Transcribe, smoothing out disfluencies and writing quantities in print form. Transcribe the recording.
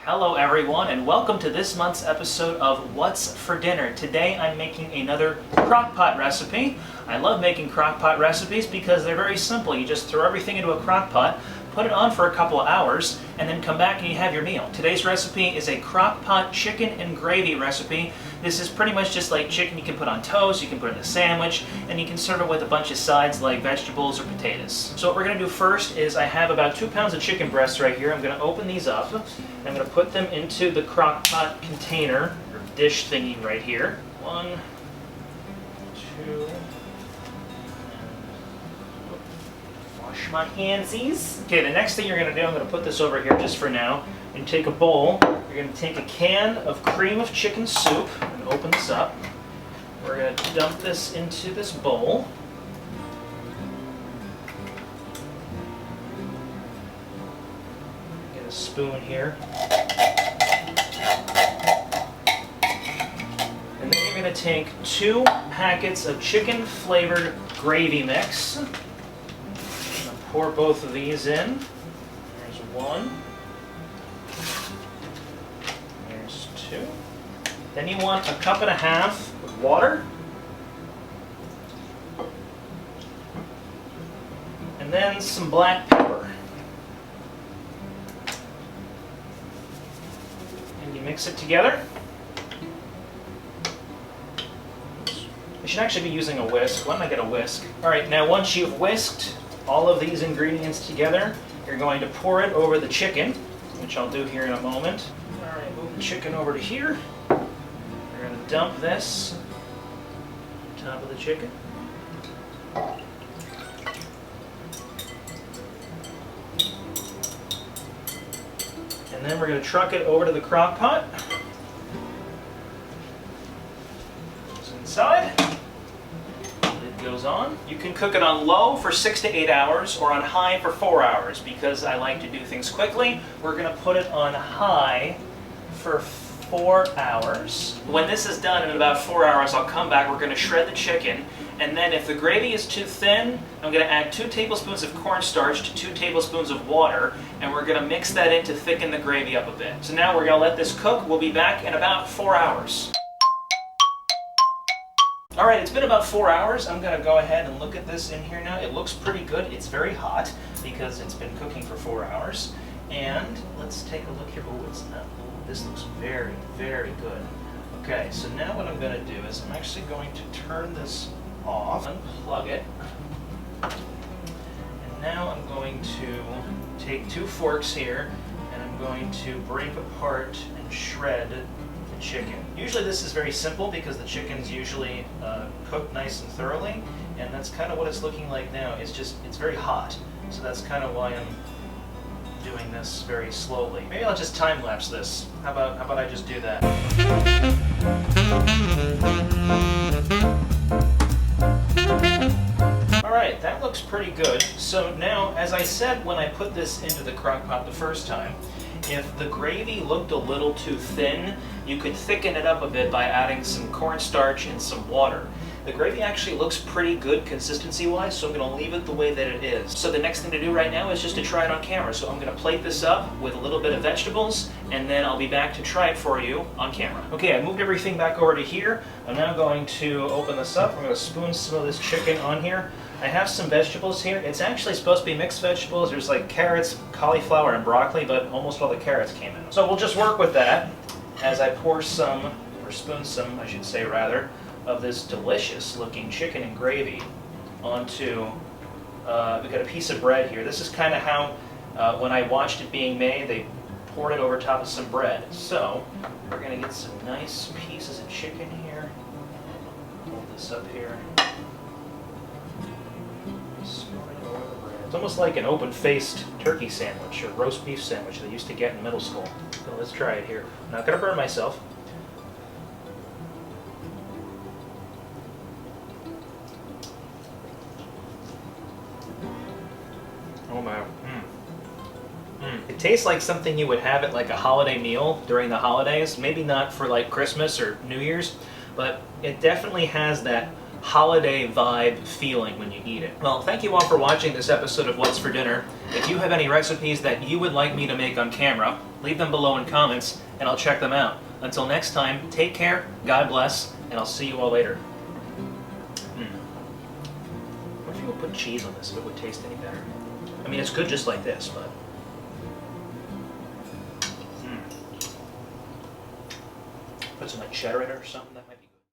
Hello everyone, and welcome to this month's episode of What's for Dinner. Today I'm making another crockpot recipe. I love making crockpot recipes because they're very simple. You just throw everything into a crockpot, put it on for a couple of hours, and then come back and you have your meal. Today's recipe is a crockpot chicken and gravy recipe. This is pretty much just like chicken you can put on toast, you can put in a sandwich, and you can serve it with a bunch of sides like vegetables or potatoes. So what we're going to do first is I have about 2 pounds of chicken breasts right here. I'm going to open these up. I'm going to put them into the crockpot container, or dish thingy right here. 1, 2, wash my handsies. Okay, the next thing you're going to do, I'm going to put this over here just for now, and take a bowl. You're going to take a can of cream of chicken soup and open this up. We're going to dump this into this bowl. Get a spoon here. And then you're going to take 2 packets of chicken flavored gravy mix. Pour both of these in. There's 1. There's 2. Then you want 1.5 cups of water. And then some black pepper. And you mix it together. You should actually be using a whisk. Why don't I get a whisk? Alright, now once you've whisked all of these ingredients together, you're going to pour it over the chicken, which I'll do here in a moment. Alright, move the chicken over to here. We're going to dump this on top of the chicken. And then we're going to truck it over to the crock pot. Goes inside. Goes on. You can cook it on low for 6 to 8 hours or on high for 4 hours. Because I like to do things quickly, we're going to put it on high for 4 hours. When this is done in about 4 hours, I'll come back, we're going to shred the chicken, and then if the gravy is too thin, I'm going to add 2 tablespoons of cornstarch to 2 tablespoons of water, and we're going to mix that in to thicken the gravy up a bit. So now we're going to let this cook. We'll be back in about 4 hours. Alright, it's been about 4 hours. I'm going to go ahead and look at this in here now. It looks pretty good. It's very hot because it's been cooking for 4 hours. And let's take a look here. Oh, it's not. Oh, this looks very, very good. Okay, so now what I'm going to do is I'm actually going to turn this off, unplug it. And now I'm going to take 2 forks here and I'm going to break apart and shred chicken. Usually this is very simple because the chicken's usually cooked nice and thoroughly, and that's kind of what it's looking like now. It's very hot, so that's kind of why I'm doing this very slowly. Maybe I'll just time-lapse this. How about I just do that? Alright, that looks pretty good. So now, as I said when I put this into the crock pot the first time, if the gravy looked a little too thin, you could thicken it up a bit by adding some cornstarch and some water. The gravy actually looks pretty good consistency-wise, so I'm going to leave it the way that it is. So the next thing to do right now is just to try it on camera. So I'm going to plate this up with a little bit of vegetables, and then I'll be back to try it for you on camera. Okay, I moved everything back over to here. I'm now going to open this up. I'm going to spoon some of this chicken on here. I have some vegetables here. It's actually supposed to be mixed vegetables. There's like carrots, cauliflower, and broccoli, but almost all the carrots came in. So we'll just work with that as I pour some, or spoon some, I should say rather, of this delicious looking chicken and gravy onto, we've got a piece of bread here. This is kind of how, when I watched it being made, they poured it over top of some bread. So we're going to get some nice pieces of chicken here. Hold this up here. It's almost like an open-faced turkey sandwich or roast beef sandwich they used to get in middle school. So let's try it here. I'm not going to burn myself. Oh my. It tastes like something you would have at like a holiday meal during the holidays. Maybe not for like Christmas or New Year's, but it definitely has that holiday vibe feeling when you eat it. Well, thank you all for watching this episode of What's for Dinner. If you have any recipes that you would like me to make on camera, leave leave them below in comments, and I'll check them out. Until next time, take care, God bless, and I'll see you all later. What if you would put cheese on this, if it would taste any better? I mean, it's good just like this, but... Put some like cheddar in it or something, that might be